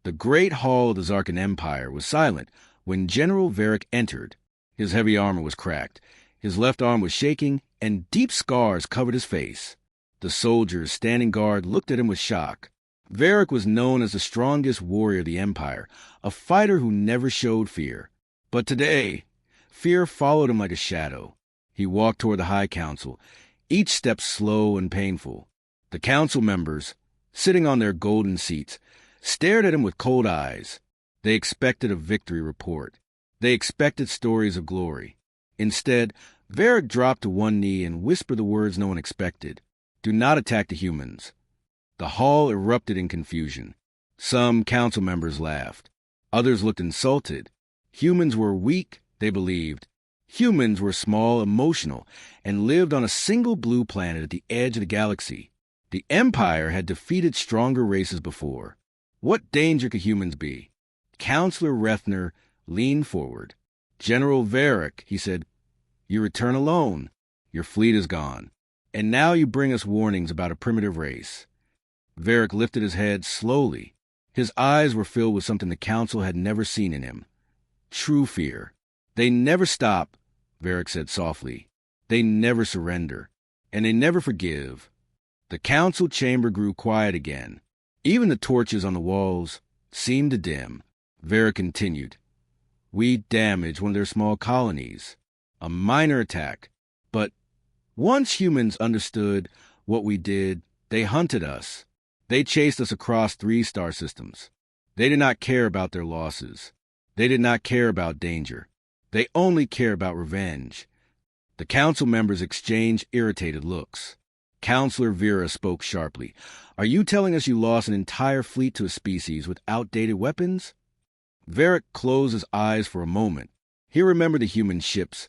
The great hall of the Zarkon Empire was silent when General Varric entered. His heavy armor was cracked, his left arm was shaking, and deep scars covered his face. The soldiers standing guard looked at him with shock. Varric was known as the strongest warrior of the Empire, a fighter who never showed fear. But today, fear followed him like a shadow. He walked toward the High Council, each step slow and painful. The council members, sitting on their golden seats, stared at him with cold eyes. They expected a victory report. They expected stories of glory. Instead, Varric dropped to one knee and whispered the words no one expected. "Do not attack the humans." The hall erupted in confusion. Some council members laughed. Others looked insulted. Humans were weak, they believed. Humans were small, emotional, and lived on a single blue planet at the edge of the galaxy. The Empire had defeated stronger races before. What danger could humans be? Counselor Rethner leaned forward. "General Varric," he said, "you return alone. Your fleet is gone. And now you bring us warnings about a primitive race." Varric lifted his head slowly. His eyes were filled with something the council had never seen in him. True fear. "They never stop," Varric said softly. "They never surrender. And they never forgive." The council chamber grew quiet again. Even the torches on the walls seemed to dim. Varric continued. "We damaged one of their small colonies. A minor attack. But once humans understood what we did, they hunted us. They chased us across 3 star systems. They did not care about their losses. They did not care about danger. They only cared about revenge." The council members exchanged irritated looks. Counselor Vera spoke sharply. "Are you telling us you lost an entire fleet to a species with outdated weapons?" Varric closed his eyes for a moment. He remembered the human ships.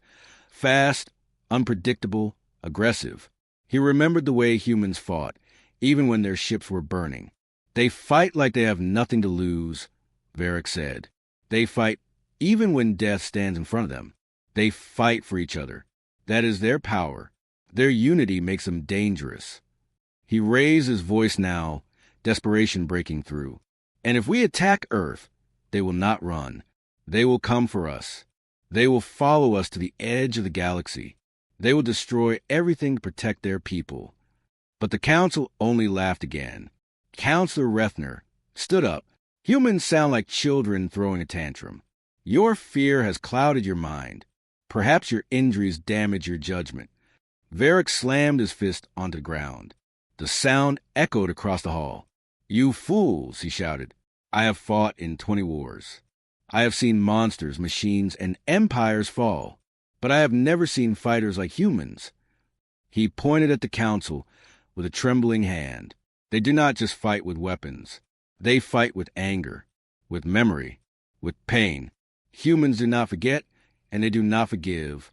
Fast, unpredictable, aggressive. He remembered the way humans fought, even when their ships were burning. "They fight like they have nothing to lose," Varric said. "They fight even when death stands in front of them. They fight for each other. That is their power. Their unity makes them dangerous." He raised his voice now, desperation breaking through. "And if we attack Earth, they will not run. They will come for us. They will follow us to the edge of the galaxy. They will destroy everything to protect their people." But the council only laughed again. Counselor Rethner stood up. "Humans sound like children throwing a tantrum. Your fear has clouded your mind. Perhaps your injuries damage your judgment." Varric slammed his fist onto the ground. The sound echoed across the hall. "You fools," he shouted. "I have fought in 20 wars. I have seen monsters, machines, and empires fall. But I have never seen fighters like humans." He pointed at the council with a trembling hand. "They do not just fight with weapons. They fight with anger, with memory, with pain. Humans do not forget, and they do not forgive."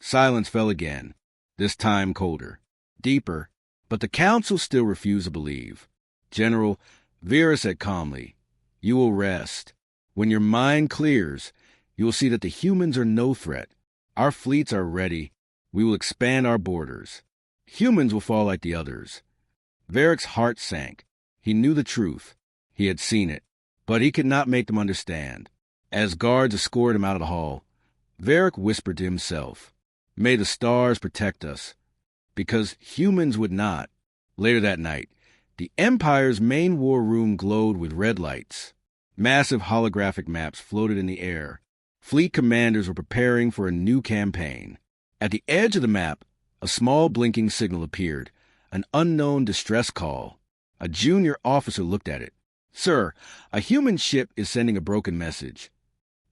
Silence fell again, this time colder, deeper, but the council still refused to believe. General Vera said calmly, "You will rest. When your mind clears, you will see that the humans are no threat. Our fleets are ready. We will expand our borders. Humans will fall like the others." Varric's heart sank. He knew the truth. He had seen it, but he could not make them understand. As guards escorted him out of the hall, Varric whispered to himself, "May the stars protect us," because humans would not. Later that night, the Empire's main war room glowed with red lights. Massive holographic maps floated in the air. Fleet commanders were preparing for a new campaign. At the edge of the map, a small blinking signal appeared, an unknown distress call. A junior officer looked at it. "Sir, a human ship is sending a broken message."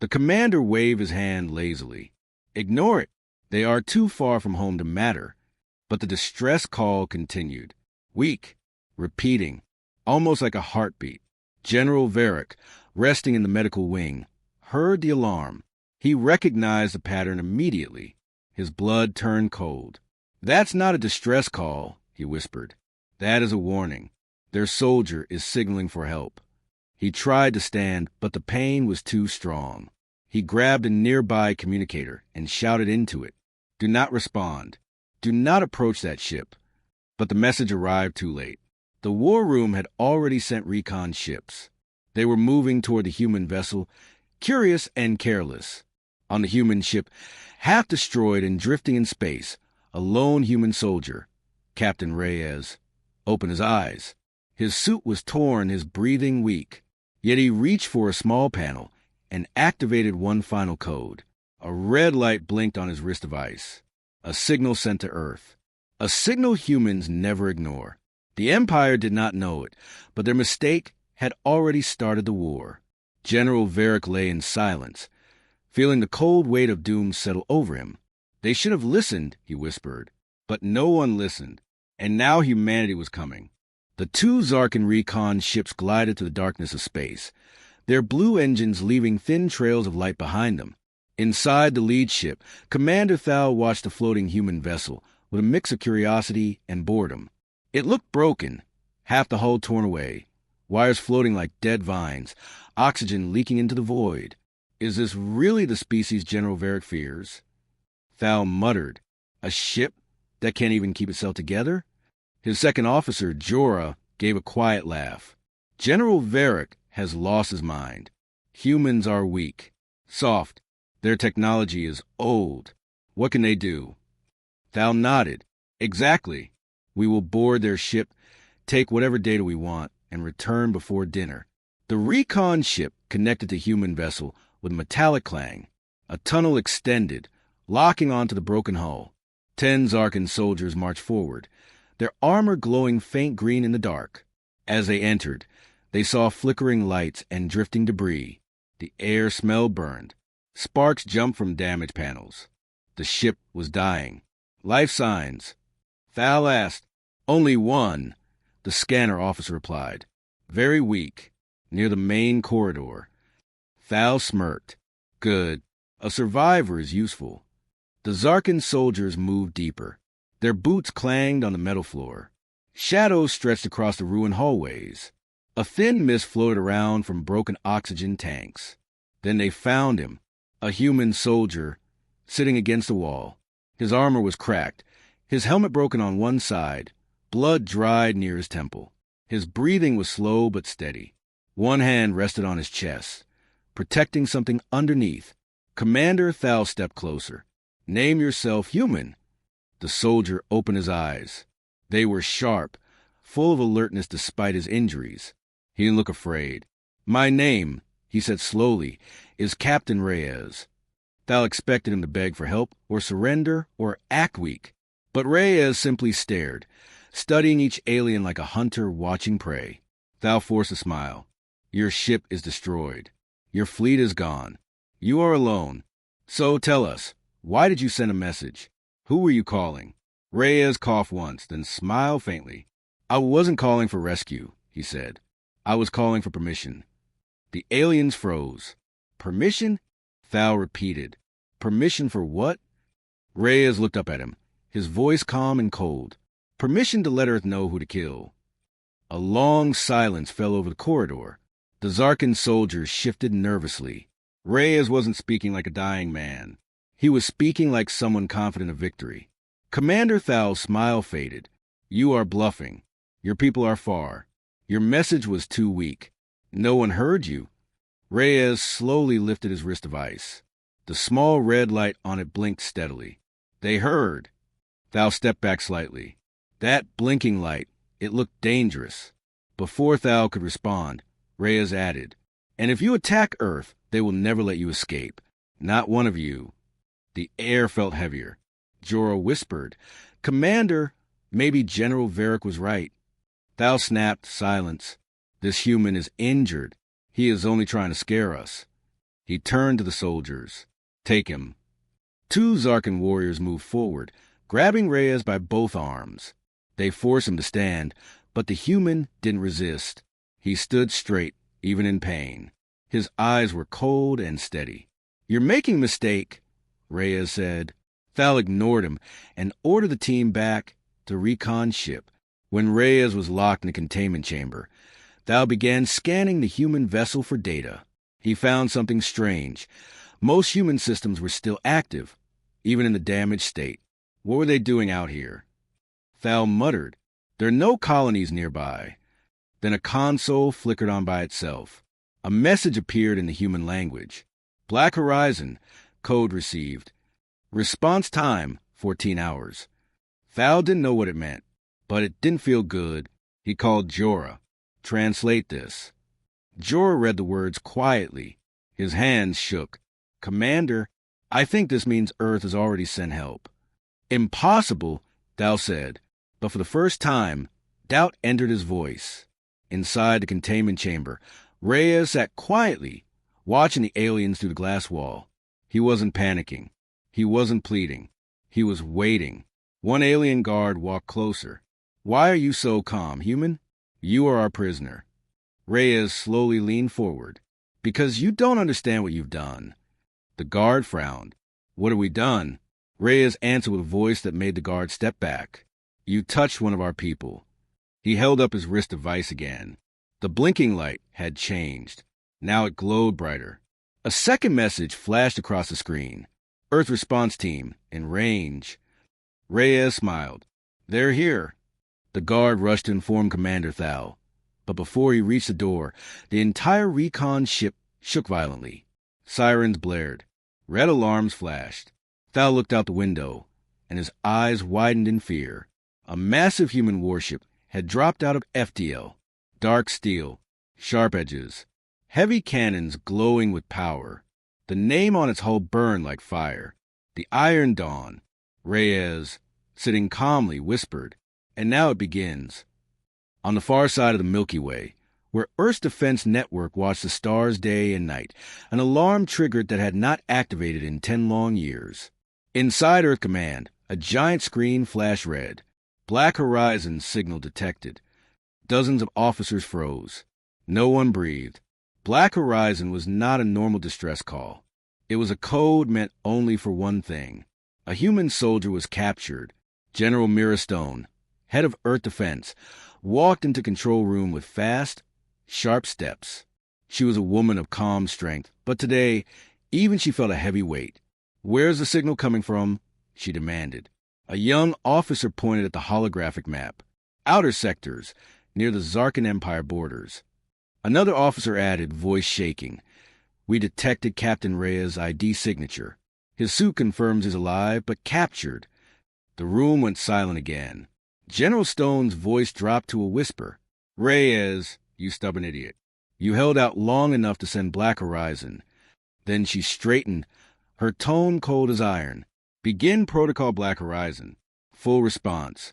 The commander waved his hand lazily. "Ignore it. They are too far from home to matter." But the distress call continued. Weak, repeating, almost like a heartbeat. General Varric, resting in the medical wing, heard the alarm. He recognized the pattern immediately. His blood turned cold. "That's not a distress call," he whispered. "That is a warning. Their soldier is signaling for help." He tried to stand, but the pain was too strong. He grabbed a nearby communicator and shouted into it, "Do not respond. Do not approach that ship." But the message arrived too late. The war room had already sent recon ships. They were moving toward the human vessel, curious and careless. On the human ship, half destroyed and drifting in space, a lone human soldier, Captain Reyes, opened his eyes. His suit was torn, his breathing weak. Yet he reached for a small panel and activated one final code. A red light blinked on his wrist device. A signal sent to Earth. A signal humans never ignore. The Empire did not know it, but their mistake had already started the war. General Varric lay in silence, feeling the cold weight of doom settle over him. They should have listened, he whispered. But no one listened, and now humanity was coming. The two Zarkon recon ships glided to the darkness of space, their blue engines leaving thin trails of light behind them. Inside the lead ship, Commander Thal watched the floating human vessel with a mix of curiosity and boredom. It looked broken, half the hull torn away, wires floating like dead vines, oxygen leaking into the void. Is this really the species General Varric fears? Thal muttered. A ship that can't even keep itself together? His second officer, Jorah, gave a quiet laugh. General Varric has lost his mind. Humans are weak, soft. Their technology is old. What can they do? Thal nodded. Exactly. We will board their ship, take whatever data we want, and return before dinner. The recon ship connected the human vessel with a metallic clang. A tunnel extended, locking onto the broken hull. 10 Zarkon soldiers marched forward, their armor glowing faint green in the dark. As they entered, they saw flickering lights and drifting debris. The air smelled burned. Sparks jumped from damaged panels. The ship was dying. Life signs. Thal asked. Only one, the scanner officer replied. Very weak, near the main corridor. Thal smirked. Good. A survivor is useful. The Zarkon soldiers moved deeper. Their boots clanged on the metal floor. Shadows stretched across the ruined hallways. A thin mist floated around from broken oxygen tanks. Then they found him, a human soldier, sitting against a wall. His armor was cracked, his helmet broken on one side, blood dried near his temple. His breathing was slow but steady. One hand rested on his chest, protecting something underneath. Commander Thal stepped closer. Name yourself human. The soldier opened his eyes. They were sharp, full of alertness despite his injuries. He didn't look afraid. My name, he said slowly, is Captain Reyes. Thal expected him to beg for help or surrender or act weak. But Reyes simply stared, studying each alien like a hunter watching prey. Thal forced a smile. Your ship is destroyed. Your fleet is gone. You are alone. So tell us, why did you send a message? Who were you calling? Reyes coughed once, then smiled faintly. I wasn't calling for rescue, he said. I was calling for permission. The aliens froze. Permission? Thal repeated. Permission for what? Reyes looked up at him, his voice calm and cold. Permission to let Earth know who to kill. A long silence fell over the corridor. The Zarkon soldiers shifted nervously. Reyes wasn't speaking like a dying man. He was speaking like someone confident of victory. Commander Thal's smile faded. You are bluffing. Your people are far. Your message was too weak. No one heard you. Reyes slowly lifted his wrist device. The small red light on it blinked steadily. They heard. Thal stepped back slightly. That blinking light, it looked dangerous. Before Thal could respond, Reyes added, And if you attack Earth, they will never let you escape. Not one of you. The air felt heavier. Jorah whispered, Commander, maybe General Varric was right. Thal snapped, silence. This human is injured. He is only trying to scare us. He turned to the soldiers. Take him. 2 Zarkon warriors moved forward, grabbing Reyes by both arms. They forced him to stand, but the human didn't resist. He stood straight, even in pain. His eyes were cold and steady. You're making a mistake, Reyes said. Thal ignored him and ordered the team back to recon ship. When Reyes was locked in the containment chamber, Thal began scanning the human vessel for data. He found something strange. Most human systems were still active, even in the damaged state. What were they doing out here? Thal muttered, There are no colonies nearby. Then a console flickered on by itself. A message appeared in the human language. Black Horizon, code received. Response time, 14 hours. Thal didn't know what it meant, but it didn't feel good. He called Jorah. Translate this. Jorah read the words quietly. His hands shook. Commander, I think this means Earth has already sent help. Impossible, Thal said, but for the first time, doubt entered his voice. Inside the containment chamber, Reyes sat quietly, watching the aliens through the glass wall. He wasn't panicking. He wasn't pleading. He was waiting. One alien guard walked closer. Why are you so calm, human? You are our prisoner. Reyes slowly leaned forward. Because you don't understand what you've done. The guard frowned. What have we done? Reyes answered with a voice that made the guard step back. You touched one of our people. He held up his wrist device again. The blinking light had changed. Now it glowed brighter. A second message flashed across the screen. Earth Response Team, in range. Reyes smiled. They're here. The guard rushed to inform Commander Thal. But before he reached the door, the entire recon ship shook violently. Sirens blared. Red alarms flashed. Thal looked out the window, and his eyes widened in fear. A massive human warship had dropped out of FTL. Dark steel, sharp edges, heavy cannons glowing with power. The name on its hull burned like fire. The Iron Dawn. Reyes, sitting calmly, whispered, and now it begins. On the far side of the Milky Way, where Earth's defense network watched the stars day and night, an alarm triggered that had not activated in 10 long years. Inside Earth Command, a giant screen flashed red. Black Horizon signal detected. Dozens of officers froze. No one breathed. Black Horizon was not a normal distress call. It was a code meant only for one thing. A human soldier was captured. General Mira Stone, head of Earth Defense, walked into control room with fast, sharp steps. She was a woman of calm strength, but today, even she felt a heavy weight. Where's the signal coming from? She demanded. A young officer pointed at the holographic map. Outer sectors, near the Zarkon Empire borders. Another officer added, voice shaking. We detected Captain Reyes' ID signature. His suit confirms he's alive, but captured. The room went silent again. General Stone's voice dropped to a whisper. Reyes, you stubborn idiot. You held out long enough to send Black Horizon. Then she straightened, her tone cold as iron. Begin Protocol Black Horizon. Full response.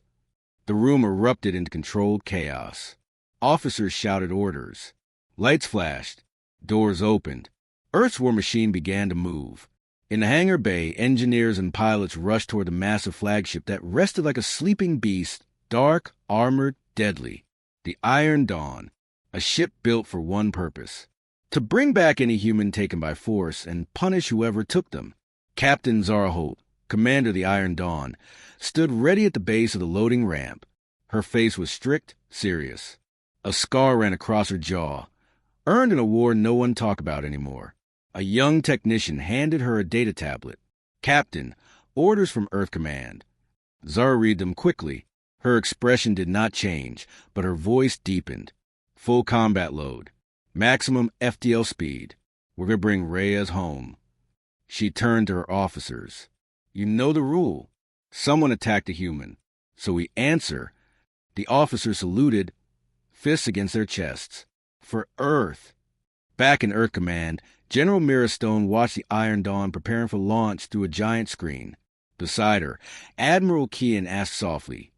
The room erupted into controlled chaos. Officers shouted orders. Lights flashed. Doors opened. Earth's war machine began to move. In the hangar bay, engineers and pilots rushed toward the massive flagship that rested like a sleeping beast, dark, armored, deadly. The Iron Dawn, a ship built for one purpose: to bring back any human taken by force and punish whoever took them. Captain Zarkon, commander of the Iron Dawn, stood ready at the base of the loading ramp. Her face was strict, serious. A scar ran across her jaw, earned in a war no one talked about anymore. A young technician handed her a data tablet. Captain, orders from Earth Command. Zara read them quickly. Her expression did not change, but her voice deepened. Full combat load. Maximum FTL speed. We're going to bring Reyes home. She turned to her officers. You know the rule. Someone attacked a human. So we answer. The officers saluted, fists against their chests. For Earth. Back in Earth Command, General Mira Stone watched the Iron Dawn preparing for launch through a giant screen. Beside her, Admiral Kean asked softly,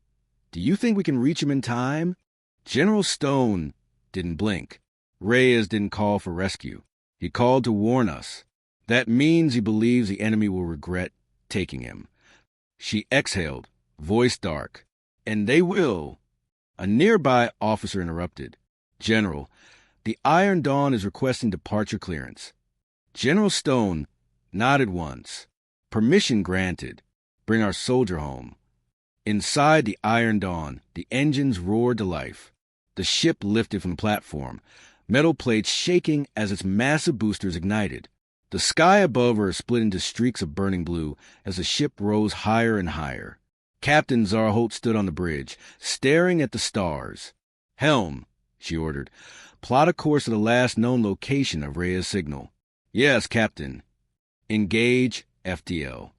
Do you think we can reach him in time? General Stone didn't blink. Reyes didn't call for rescue. He called to warn us. That means he believes the enemy will regret taking him. She exhaled, voice dark. And they will. A nearby officer interrupted. General, the Iron Dawn is requesting departure clearance. General Stone nodded once. Permission granted. Bring our soldier home. Inside the Iron Dawn, the engines roared to life. The ship lifted from the platform, metal plates shaking as its massive boosters ignited. The sky above her split into streaks of burning blue as the ship rose higher and higher. Captain Zarkon stood on the bridge, staring at the stars. Helm, she ordered. "Plot a course to the last known location of Rhea's signal." "Yes, Captain." "Engage FTL."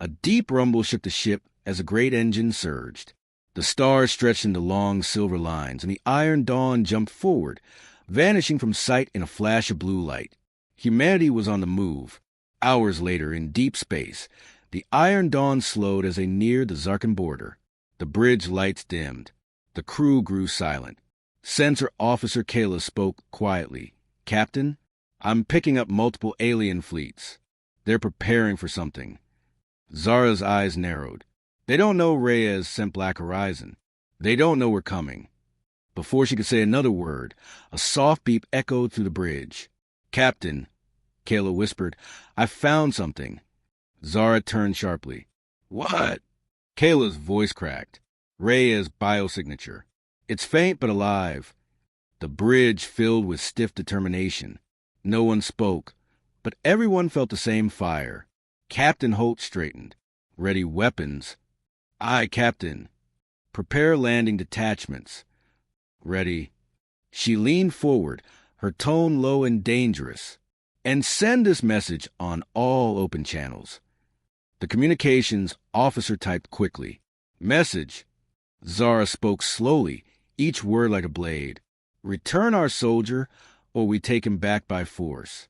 A deep rumble shook the ship as the great engine surged. The stars stretched into long silver lines, and the Iron Dawn jumped forward, vanishing from sight in a flash of blue light. Humanity was on the move. Hours later, in deep space, the Iron Dawn slowed as they neared the Zarkon border. The bridge lights dimmed. The crew grew silent. Sensor Officer Kayla spoke quietly. "Captain, I'm picking up multiple alien fleets. They're preparing for something." Zara's eyes narrowed. "They don't know Reyes sent Black Horizon. They don't know we're coming." Before she could say another word, a soft beep echoed through the bridge. "Captain," Kayla whispered, "I found something." Zara turned sharply. "What?" Kayla's voice cracked. "Reyes' biosignature. It's faint but alive." The bridge filled with stiff determination. No one spoke, but everyone felt the same fire. Captain Holt straightened. "Ready weapons." "Aye, Captain." "Prepare landing detachments." "Ready." She leaned forward, her tone low and dangerous. "And send this message on all open channels." The communications officer typed quickly. "Message." Zara spoke slowly, each word like a blade. "Return our soldier, or we take him back by force."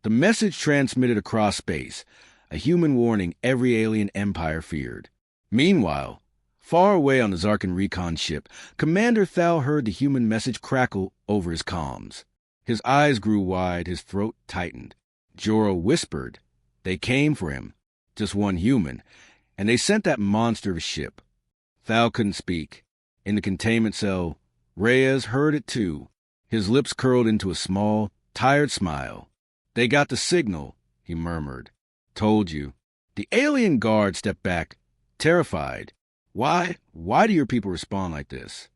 The message transmitted across space, a human warning every alien empire feared. Meanwhile, far away on the Zarkon recon ship, Commander Thal heard the human message crackle over his comms. His eyes grew wide, his throat tightened. Jorah whispered. They came for him, just one human, and they sent that monster of a ship. Thal couldn't speak. In the containment cell, Reyes heard it too. His lips curled into a small, tired smile. "They got the signal," he murmured. "Told you." The alien guard stepped back, terrified. Why do your people respond like this?"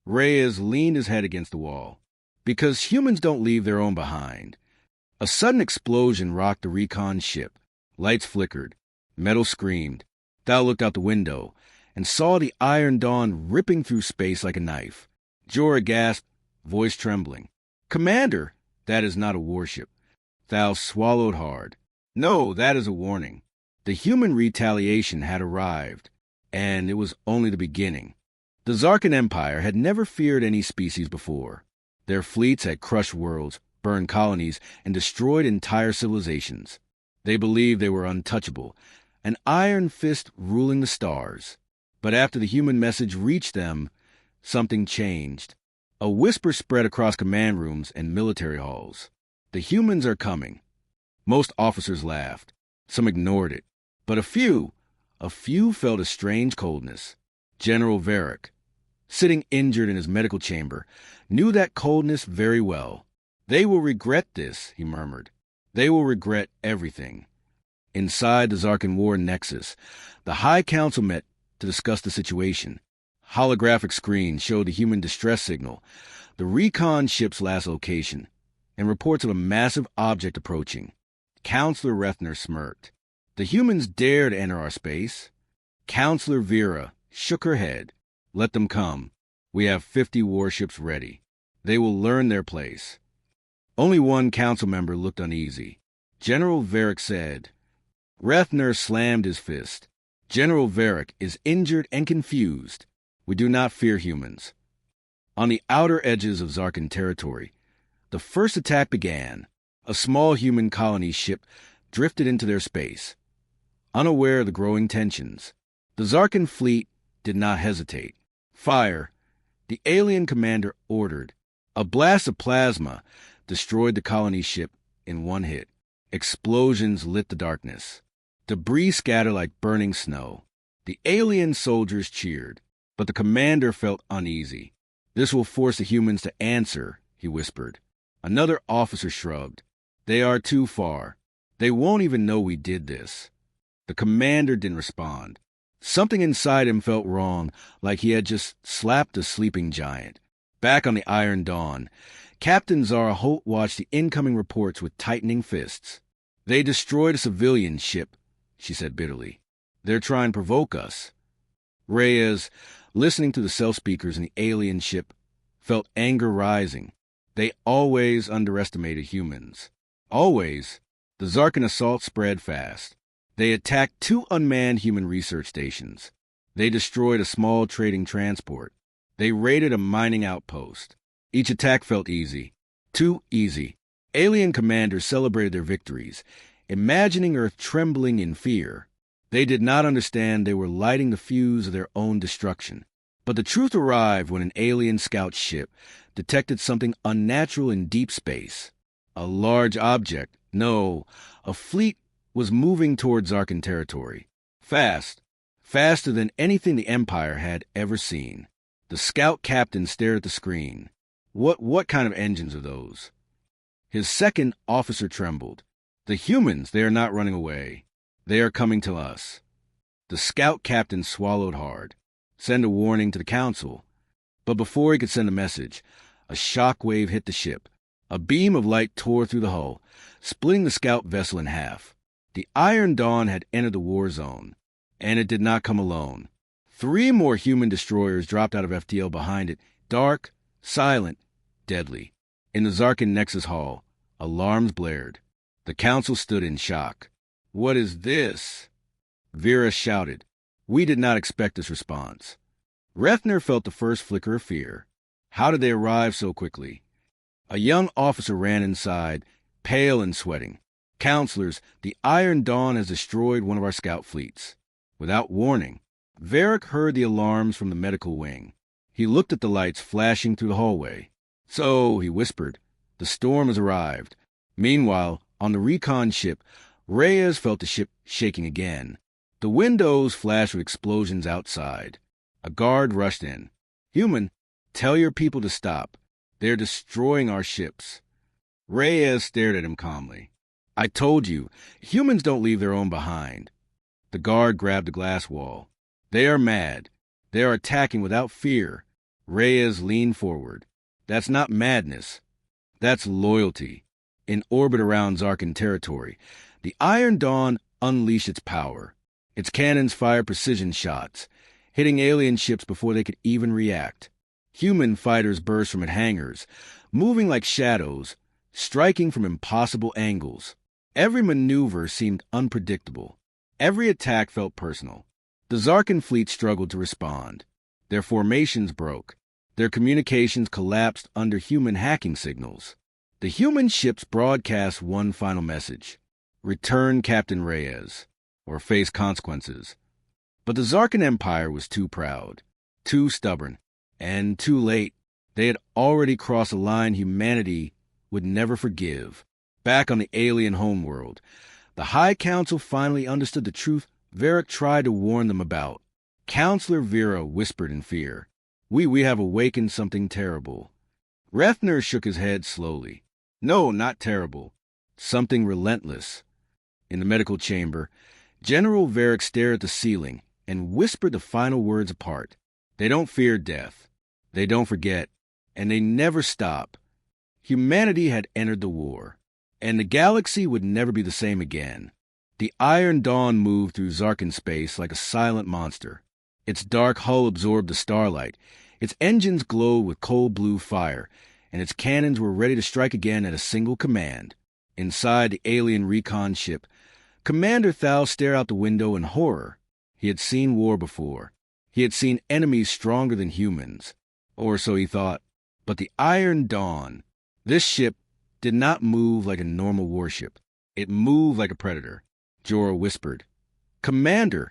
Reyes leaned his head against the wall. "Because humans don't leave their own behind." A sudden explosion rocked the recon ship. Lights flickered. Metal screamed. Thal looked out the window and saw the Iron Dawn ripping through space like a knife. Jorah gasped, voice trembling. "Commander!" "That is not a warship." Thal swallowed hard. "No, that is a warning." The human retaliation had arrived, and it was only the beginning. The Zarkon Empire had never feared any species before. Their fleets had crushed worlds, burned colonies, and destroyed entire civilizations. They believed they were untouchable, an iron fist ruling the stars. But after the human message reached them, something changed. A whisper spread across command rooms and military halls. "The humans are coming." Most officers laughed. Some ignored it. But a few felt a strange coldness. General Varric, sitting injured in his medical chamber, knew that coldness very well. "They will regret this," he murmured. "They will regret everything." Inside the Zarkon War Nexus, the High Council met to discuss the situation. Holographic screens showed the human distress signal, the recon ship's last location, and reports of a massive object approaching. Counselor Rethner smirked. "The humans dare to enter our space." Counselor Vera shook her head. "Let them come. We have 50 warships ready. They will learn their place." Only one council member looked uneasy. General Varric said. Rethner slammed his fist. "General Varric is injured and confused. We do not fear humans." On the outer edges of Zarkon territory, the first attack began. A small human colony ship drifted into their space. Unaware of the growing tensions, the Zarkon fleet did not hesitate. "Fire!" the alien commander ordered. A blast of plasma destroyed the colony ship in one hit. Explosions lit the darkness. Debris scattered like burning snow. The alien soldiers cheered, but the commander felt uneasy. "This will force the humans to answer," he whispered. Another officer shrugged. "They are too far. They won't even know we did this." The commander didn't respond. Something inside him felt wrong, like he had just slapped a sleeping giant. Back on the Iron Dawn, Captain Zara Holt watched the incoming reports with tightening fists. "They destroyed a civilian ship," she said bitterly. "They're trying to provoke us." Reyes, listening to the cell speakers in the alien ship, felt anger rising. They always underestimated humans. Always. The Zarkon assault spread fast. They attacked 2 unmanned human research stations. They destroyed a small trading transport. They raided a mining outpost. Each attack felt easy. Too easy. Alien commanders celebrated their victories, imagining Earth trembling in fear. They did not understand they were lighting the fuse of their own destruction. But the truth arrived when an alien scout ship detected something unnatural in deep space. A large object, no, a fleet, was moving towards Zarkon territory. Fast. Faster than anything the Empire had ever seen. The scout captain stared at the screen. What kind of engines are those? His second officer trembled. The humans, they are not running away. They are coming to us. The scout captain swallowed hard. Send a warning to the council. But before he could send a message, a shock wave hit the ship. A beam of light tore through the hull, splitting the scout vessel in half. The Iron Dawn had entered the war zone, and it did not come alone. 3 more human destroyers dropped out of FTL behind it, dark, silent, deadly. In the Zarkon Nexus Hall, alarms blared. The council stood in shock. "What is this?" Vera shouted. We did not expect this response. Refner felt the first flicker of fear. How did they arrive so quickly? A young officer ran inside, pale and sweating. "Counselors, the Iron Dawn has destroyed one of our scout fleets." Without warning, Varric heard the alarms from the medical wing. He looked at the lights flashing through the hallway. "So," he whispered, "the storm has arrived." Meanwhile, on the recon ship, Reyes felt the ship shaking again. The windows flashed with explosions outside. A guard rushed in. "Human, tell your people to stop. They're destroying our ships." Reyes stared at him calmly. "I told you, humans don't leave their own behind." The guard grabbed the glass wall. "They are mad. They are attacking without fear." Reyes leaned forward. "That's not madness. That's loyalty." In orbit around Zarkon territory, the Iron Dawn unleashed its power. Its cannons fired precision shots, hitting alien ships before they could even react. Human fighters burst from its hangars, moving like shadows, striking from impossible angles. Every maneuver seemed unpredictable. Every attack felt personal. The Zarkon fleet struggled to respond. Their formations broke. Their communications collapsed under human hacking signals. The human ships broadcast one final message: return Captain Reyes, or face consequences. But the Zarkon Empire was too proud, too stubborn, and too late. They had already crossed a line humanity would never forgive. Back on the alien homeworld, the High Council finally understood the truth Varric tried to warn them about. Counselor Vera whispered in fear, We have awakened something terrible." Refner shook his head slowly. "No, not terrible. Something relentless." In the medical chamber, General Varric stared at the ceiling and whispered the final words apart. "They don't fear death. They don't forget. And they never stop." Humanity had entered the war, and the galaxy would never be the same again. The Iron Dawn moved through Zarkon space like a silent monster. Its dark hull absorbed the starlight. Its engines glowed with cold blue fire, and its cannons were ready to strike again at a single command. Inside the alien recon ship, Commander Thal stared out the window in horror. He had seen war before. He had seen enemies stronger than humans. Or so he thought. But the Iron Dawn, this ship, did not move like a normal warship. It moved like a predator. Jorah whispered, "Commander,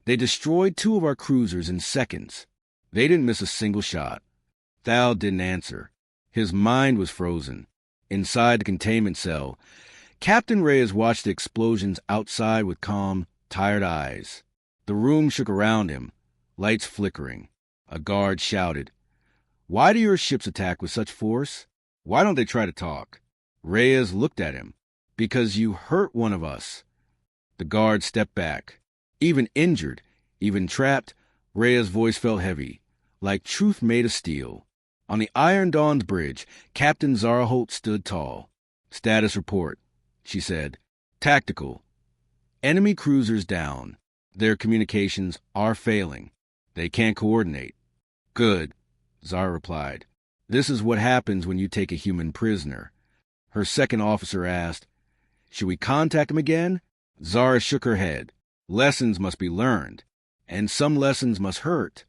they destroyed 2 of our cruisers in seconds. They didn't miss a single shot." Thal didn't answer. His mind was frozen. Inside the containment cell, Captain Reyes watched the explosions outside with calm, tired eyes. The room shook around him, lights flickering. A guard shouted, "Why do your ships attack with such force? Why don't they try to talk?" Reyes looked at him. "Because you hurt one of us." The guard stepped back. Even injured, even trapped, Reyes' voice felt heavy, like truth made of steel. On the Iron Dawn's bridge, Captain Zara Holt stood tall. "Status report," she said. "Tactical. Enemy cruisers down. Their communications are failing. They can't coordinate." "Good," Zara replied. This is what happens when you take a human prisoner. Her second officer asked, "Should we contact him again?" Zara shook her head. Lessons must be learned, and some lessons must hurt.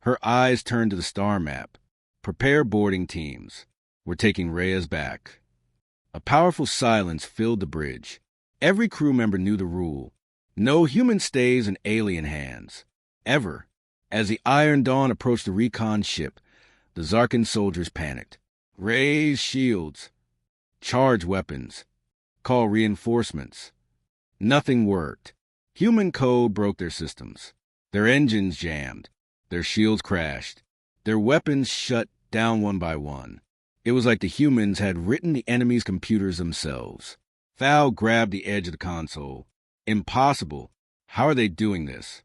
Her eyes turned to the star map. Prepare boarding teams. We're taking Reyes back. A powerful silence filled the bridge. Every crew member knew the rule. No human stays in alien hands. Ever. As the Iron Dawn approached the recon ship, the Zarkon soldiers panicked. Raise shields. Charge weapons. Call reinforcements. Nothing worked. Human code broke their systems. Their engines jammed. Their shields crashed. Their weapons shut down one by one. It was like the humans had written the enemy's computers themselves. Thal grabbed the edge of the console. Impossible. How are they doing this?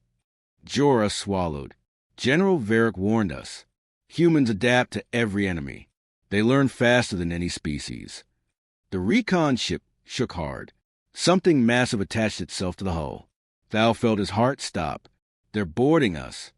Jorah swallowed. General Varric warned us. Humans adapt to every enemy. They learn faster than any species. The recon ship shook hard. Something massive attached itself to the hull. Thal felt his heart stop. They're boarding us.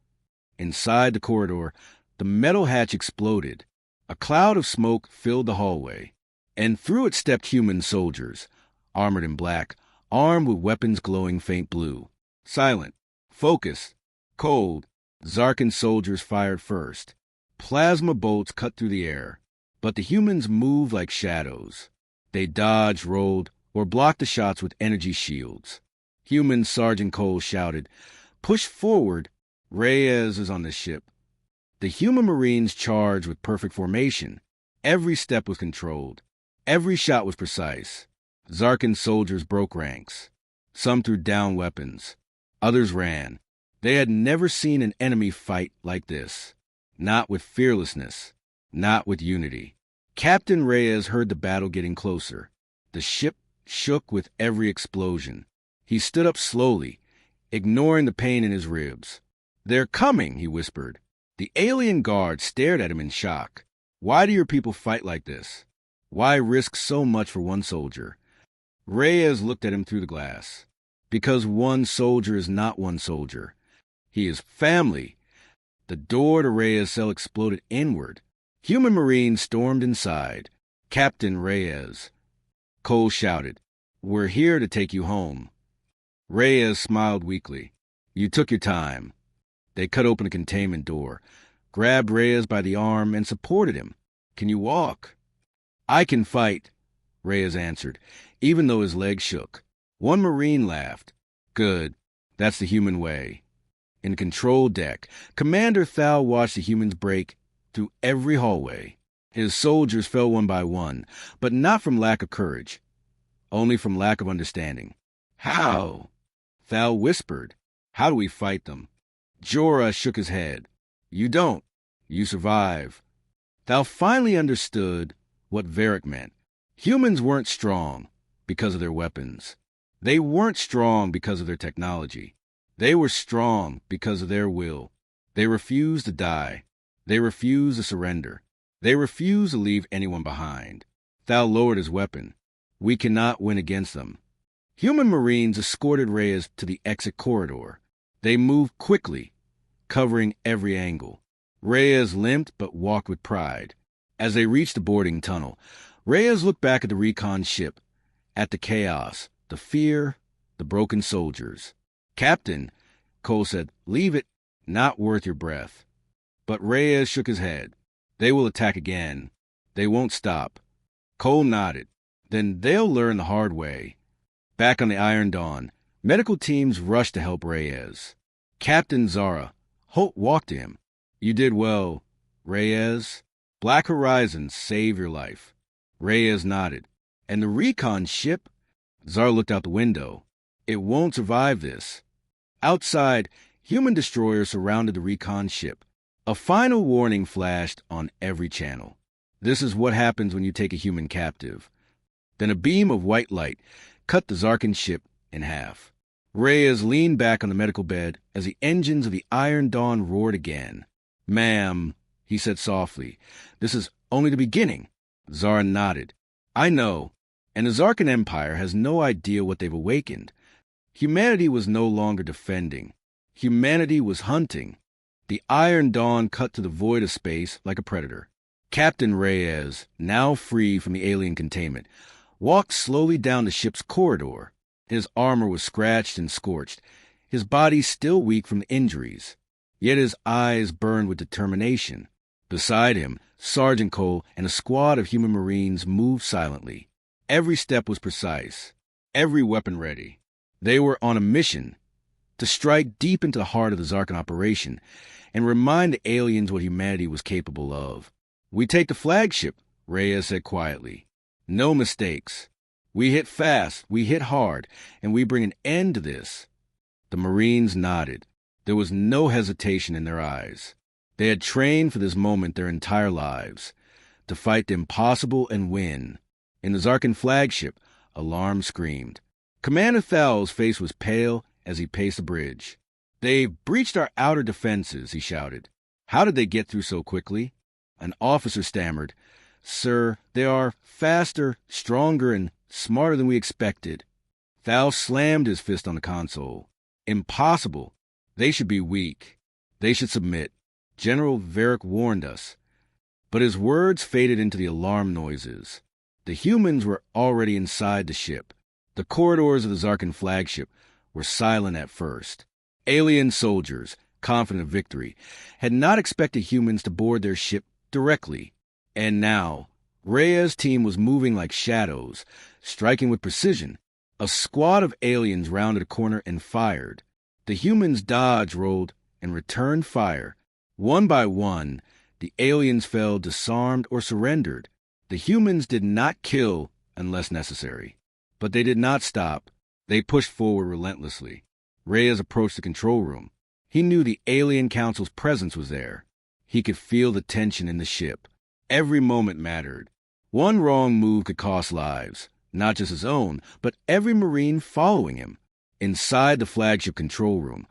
Inside the corridor, the metal hatch exploded. A cloud of smoke filled the hallway, and through it stepped human soldiers, armored in black, armed with weapons glowing faint blue. Silent, focused, cold, Zarkon soldiers fired first. Plasma bolts cut through the air, but the humans moved like shadows. They dodged, rolled, or blocked the shots with energy shields. Human Sergeant Cole shouted, "Push forward! Reyes is on the ship." The human Marines charged with perfect formation. Every step was controlled. Every shot was precise. Zarkon soldiers broke ranks. Some threw down weapons. Others ran. They had never seen an enemy fight like this. Not with fearlessness. Not with unity. Captain Reyes heard the battle getting closer. The ship shook with every explosion. He stood up slowly, ignoring the pain in his ribs. "They're coming," he whispered. The alien guard stared at him in shock. "Why do your people fight like this? Why risk so much for one soldier?" Reyes looked at him through the glass. "Because one soldier is not one soldier. He is family." The door to Reyes' cell exploded inward. Human Marines stormed inside. "Captain Reyes." Cole shouted, "We're here to take you home." Reyes smiled weakly. "You took your time." They cut open a containment door, grabbed Reyes by the arm, and supported him. "Can you walk?" "I can fight," Reyes answered, even though his legs shook. One Marine laughed. "Good. That's the human way." In the control deck, Commander Thal watched the humans break through every hallway. His soldiers fell one by one, but not from lack of courage, only from lack of understanding. "How?" Thal whispered. "How do we fight them?" Jorah shook his head. "You don't. You survive." Thal finally understood what Varric meant. Humans weren't strong because of their weapons. They weren't strong because of their technology. They were strong because of their will. They refused to die. They refused to surrender. They refused to leave anyone behind. Thal lowered his weapon. "We cannot win against them." Human Marines escorted Reyes to the exit corridor. They moved quickly, covering every angle. Reyes limped but walked with pride. As they reached the boarding tunnel, Reyes looked back at the recon ship, at the chaos, the fear, the broken soldiers. "Captain," Cole said, "leave it. Not worth your breath." But Reyes shook his head. "They will attack again. They won't stop." Cole nodded. "Then they'll learn the hard way." Back on the Iron Dawn, medical teams rushed to help Reyes. Captain Zara, Holt walked to him. "You did well, Reyes. Black Horizons saved your life." Reyes nodded. "And the recon ship?" Zara looked out the window. "It won't survive this." Outside, human destroyers surrounded the recon ship. A final warning flashed on every channel. This is what happens when you take a human captive. Then a beam of white light cut the Zarkon ship in half. Reyes leaned back on the medical bed as the engines of the Iron Dawn roared again. "Ma'am," he said softly, "this is only the beginning." Zara nodded. "I know, and the Zarkon Empire has no idea what they've awakened. Humanity was no longer defending. Humanity was hunting. The Iron Dawn cut to the void of space like a predator. Captain Reyes, now free from the alien containment, walked slowly down the ship's corridor. His armor was scratched and scorched, his body still weak from the injuries, yet his eyes burned with determination. Beside him, Sergeant Cole and a squad of human Marines moved silently. Every step was precise, every weapon ready. They were on a mission to strike deep into the heart of the Zarkon operation and remind the aliens what humanity was capable of. "We take the flagship," Reyes said quietly. "No mistakes. We hit fast, we hit hard, and we bring an end to this." The Marines nodded. There was no hesitation in their eyes. They had trained for this moment their entire lives, to fight the impossible and win. In the Zarkon flagship, alarm screamed. Commander Thal's face was pale as he paced the bridge. "They've breached our outer defenses," he shouted. "How did they get through so quickly?" An officer stammered, "Sir, they are faster, stronger, and smarter than we expected." Thal slammed his fist on the console. "Impossible. They should be weak. They should submit. General Varric warned us." But his words faded into the alarm noises. The humans were already inside the ship. The corridors of the Zarkon flagship were silent at first. Alien soldiers, confident of victory, had not expected humans to board their ship directly. And now, Reyes' team was moving like shadows, striking with precision. A squad of aliens rounded a corner and fired. The humans dodged, rolled, and returned fire. One by one, the aliens fell disarmed or surrendered. The humans did not kill unless necessary. But they did not stop. They pushed forward relentlessly. Reyes approached the control room. He knew the alien council's presence was there. He could feel the tension in the ship. Every moment mattered. One wrong move could cost lives, not just his own, but every Marine following him. Inside the flagship control room,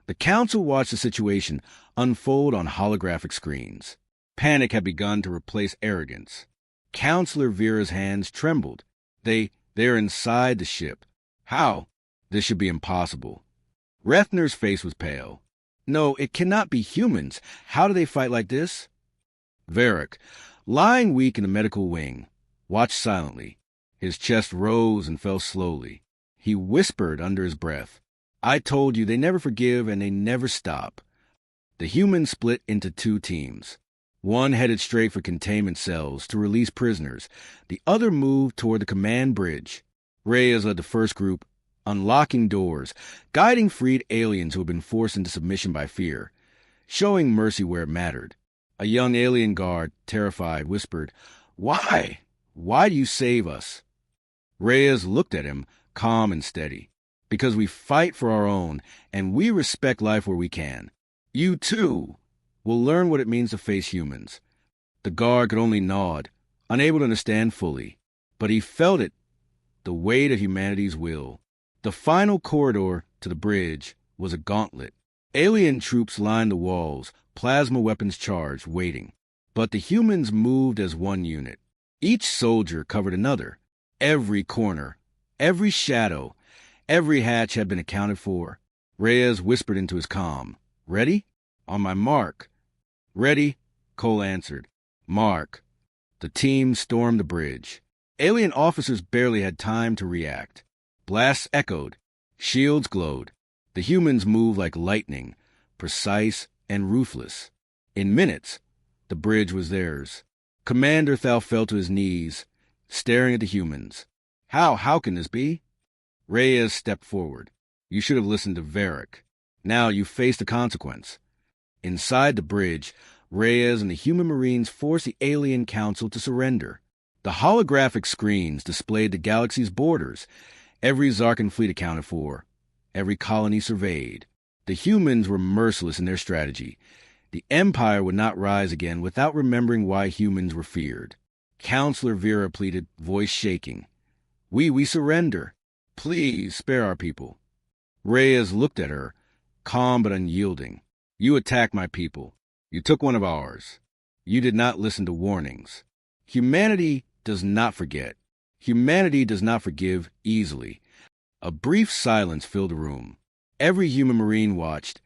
the council watched the situation unfold on holographic screens. Panic had begun to replace arrogance. Counselor Vera's hands trembled. They're inside the ship. How? This should be impossible. Rethner's face was pale. "No, it cannot be humans. How do they fight like this?" Varric, lying weak in the medical wing, watched silently. His chest rose and fell slowly. He whispered under his breath, "I told you, they never forgive and they never stop." The humans split into two teams. One headed straight for containment cells to release prisoners. The other moved toward the command bridge. Reyes led the first group, unlocking doors, guiding freed aliens who had been forced into submission by fear, showing mercy where it mattered. A young alien guard, terrified, whispered, "Why? Why do you save us?" Reyes looked at him, calm and steady. "Because we fight for our own, and we respect life where we can. You, too, will learn what it means to face humans." The guard could only nod, unable to understand fully. But he felt it, the weight of humanity's will. The final corridor to the bridge was a gauntlet. Alien troops lined the walls, plasma weapons charged, waiting. But the humans moved as one unit. Each soldier covered another. Every corner, every shadow, every hatch had been accounted for. Reyes whispered into his comm, "Ready? On my mark." "Ready," Cole answered. "Mark." The team stormed the bridge. Alien officers barely had time to react. Blasts echoed. Shields glowed. The humans moved like lightning, precise and ruthless. In minutes, the bridge was theirs. Commander Thal fell to his knees, staring at the humans. How can this be?" Reyes stepped forward. "You should have listened to Varric. Now you face the consequence." Inside the bridge, Reyes and the human Marines forced the alien council to surrender. The holographic screens displayed the galaxy's borders, every Zarkon fleet accounted for, every colony surveyed. The humans were merciless in their strategy. The Empire would not rise again without remembering why humans were feared. Counselor Vera pleaded, voice shaking, We surrender. Please spare our people." Reyes looked at her, calm but unyielding. "You attacked my people. You took one of ours. You did not listen to warnings. Humanity does not forget. Humanity does not forgive easily." A brief silence filled the room. Every human Marine watched,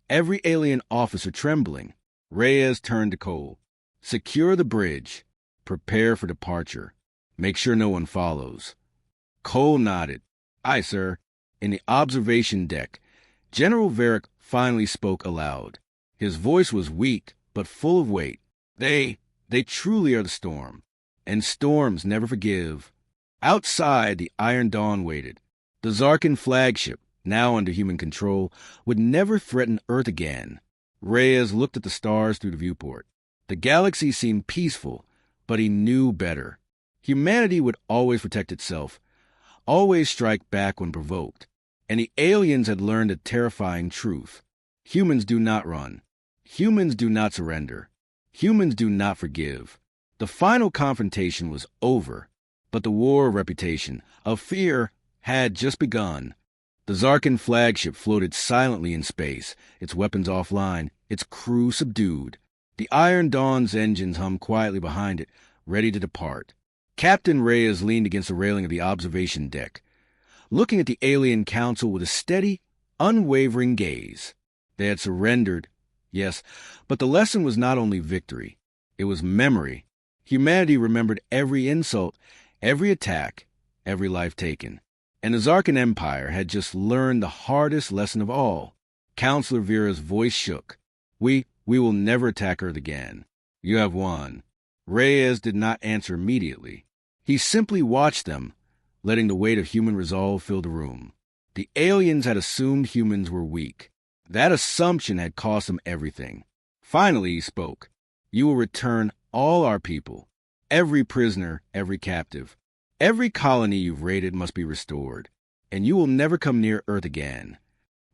every alien officer trembling. Reyes turned to Cole. Secure the bridge. Prepare for departure. Make sure no one follows. Cole nodded. Aye, sir. In the observation deck, General Varric finally spoke aloud. His voice was weak, but full of weight. They truly are the storm. And storms never forgive. Outside, the Iron Dawn waited. The Zarkon flagship, now under human control, would never threaten Earth again. Reyes looked at the stars through the viewport. The galaxy seemed peaceful, but he knew better. Humanity would always protect itself, always strike back when provoked. And the aliens had learned a terrifying truth. Humans do not run. Humans do not surrender. Humans do not forgive. The final confrontation was over, but the war of reputation, of fear, had just begun. The Zarkon flagship floated silently in space, its weapons offline, its crew subdued. The Iron Dawn's engines hummed quietly behind it, ready to depart. Captain Reyes leaned against the railing of the observation deck, looking at the alien council with a steady, unwavering gaze. They had surrendered, yes, but the lesson was not only victory, it was memory. Humanity remembered every insult, every attack, every life taken. And the Zarkon Empire had just learned the hardest lesson of all. Counselor Vera's voice shook. We will never attack Earth again. You have won. Reyes did not answer immediately. He simply watched them, letting the weight of human resolve fill the room. The aliens had assumed humans were weak. That assumption had cost them everything. Finally, he spoke. You will return all our people. Every prisoner, every captive. Every colony you've raided must be restored. And you will never come near Earth again.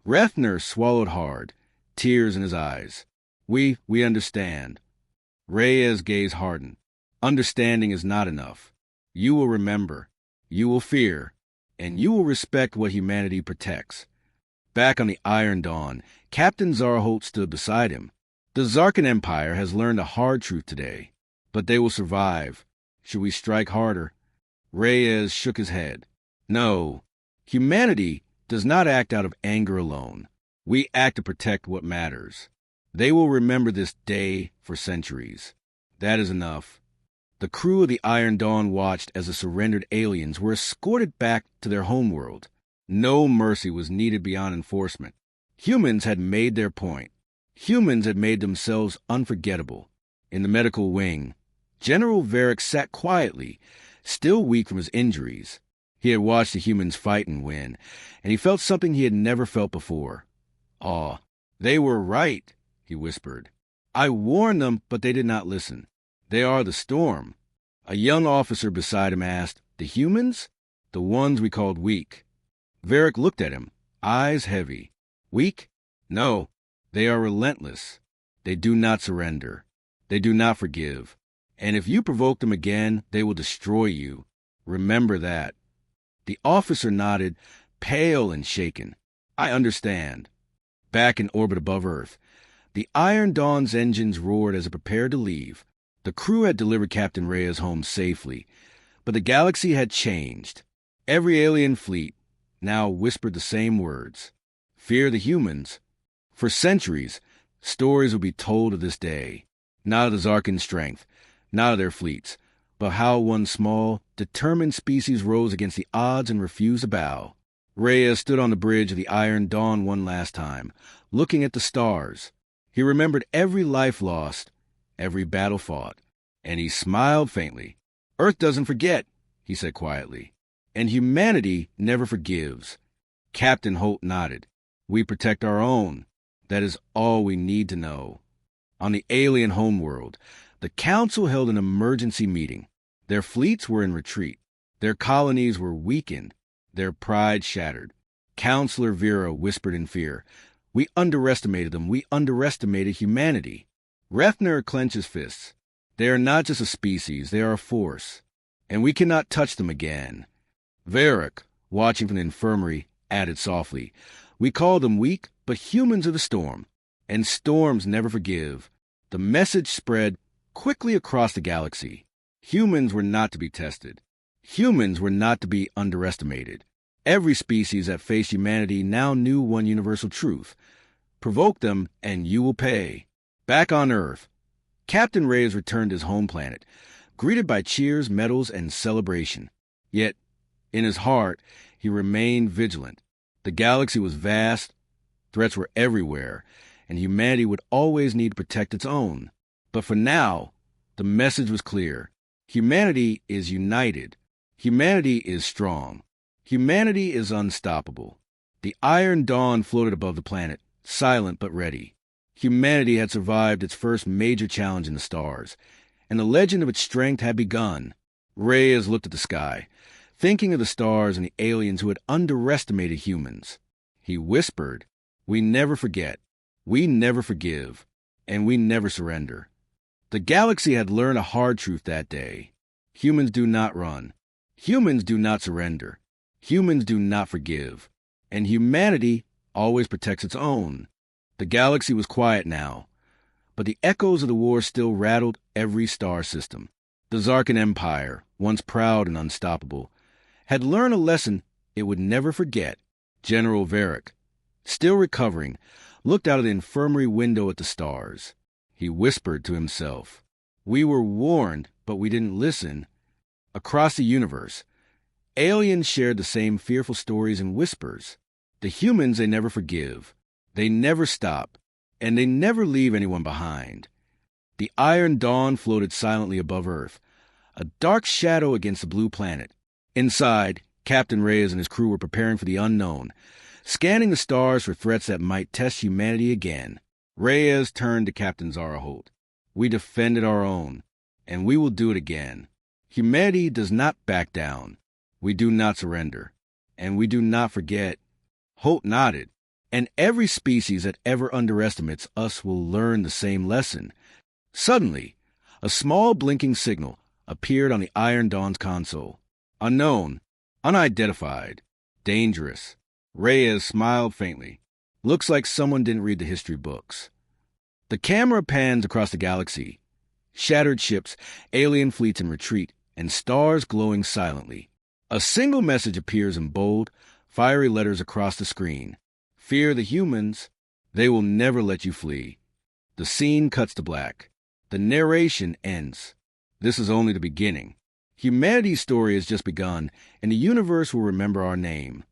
Rethner swallowed hard, tears in his eyes. We understand. Reyes' gaze hardened. Understanding is not enough. You will remember. You will fear. And you will respect what humanity protects. Back on the Iron Dawn, Captain Zarholt stood beside him. The Zarkon Empire has learned a hard truth today. But they will survive. Should we strike harder? Reyes shook his head. No. Humanity does not act out of anger alone. We act to protect what matters. They will remember this day for centuries. That is enough. The crew of the Iron Dawn watched as the surrendered aliens were escorted back to their homeworld. No mercy was needed beyond enforcement. Humans had made their point. Humans had made themselves unforgettable. In the medical wing, General Varric sat quietly, still weak from his injuries. He had watched the humans fight and win, and he felt something he had never felt before. Awe. They were right, he whispered. I warned them, but they did not listen. They are the storm. A young officer beside him asked, The humans? The ones we called weak. Varric looked at him, eyes heavy. Weak? No. They are relentless. They do not surrender. They do not forgive. And if you provoke them again, they will destroy you. Remember that. The officer nodded, pale and shaken. I understand. Back in orbit above Earth, the Iron Dawn's engines roared as it prepared to leave. The crew had delivered Captain Reyes home safely, but the galaxy had changed. Every alien fleet now whispered the same words. Fear the humans. For centuries, stories will be told of this day. Not of the Zarkon strength, not of their fleets, but how one small, determined species rose against the odds and refused to bow. Reyes stood on the bridge of the Iron Dawn one last time, looking at the stars. He remembered every life lost, every battle fought, and he smiled faintly. Earth doesn't forget, he said quietly, and humanity never forgives. Captain Holt nodded. We protect our own. That is all we need to know. On the alien homeworld, the Council held an emergency meeting. Their fleets were in retreat. Their colonies were weakened. Their pride shattered. Counselor Vera whispered in fear. We underestimated them. We underestimated humanity. Rethner clenched his fists. They are not just a species. They are a force. And we cannot touch them again. Varric, watching from the infirmary, added softly. We call them weak, but humans are the storm. And storms never forgive. The message spread quickly across the galaxy. Humans were not to be tested. Humans were not to be underestimated. Every species that faced humanity now knew one universal truth. Provoke them, and you will pay. Back on Earth, Captain Reyes returned to his home planet, greeted by cheers, medals, and celebration. Yet, in his heart, he remained vigilant. The galaxy was vast, threats were everywhere, and humanity would always need to protect its own. But for now, the message was clear. Humanity is united. Humanity is strong. Humanity is unstoppable. The Iron Dawn floated above the planet, silent but ready. Humanity had survived its first major challenge in the stars, and the legend of its strength had begun. Reyes looked at the sky, thinking of the stars and the aliens who had underestimated humans. He whispered, "We never forget, we never forgive, and we never surrender." The galaxy had learned a hard truth that day. Humans do not run. Humans do not surrender. Humans do not forgive. And humanity always protects its own. The galaxy was quiet now, but the echoes of the war still rattled every star system. The Zarkon Empire, once proud and unstoppable, had learned a lesson it would never forget. General Varric, still recovering, looked out of the infirmary window at the stars. He whispered to himself, "We were warned, but we didn't listen." Across the universe, aliens shared the same fearful stories in whispers. The humans they never forgive. They never stop, and they never leave anyone behind. The Iron Dawn floated silently above Earth, a dark shadow against the blue planet. Inside, Captain Reyes and his crew were preparing for the unknown, scanning the stars for threats that might test humanity again. Reyes turned to Captain Zaraholt. "We defended our own, and we will do it again. Humanity does not back down. We do not surrender, and we do not forget." Holt nodded. "And every species that ever underestimates us will learn the same lesson." Suddenly, a small blinking signal appeared on the Iron Dawn's console. "Unknown, unidentified, dangerous." Reyes smiled faintly. "Looks like someone didn't read the history books." The camera pans across the galaxy. Shattered ships, alien fleets in retreat, and stars glowing silently. A single message appears in bold, fiery letters across the screen. "Fear the humans. They will never let you flee." The scene cuts to black. The narration ends. This is only the beginning. Humanity's story has just begun, and the universe will remember our name.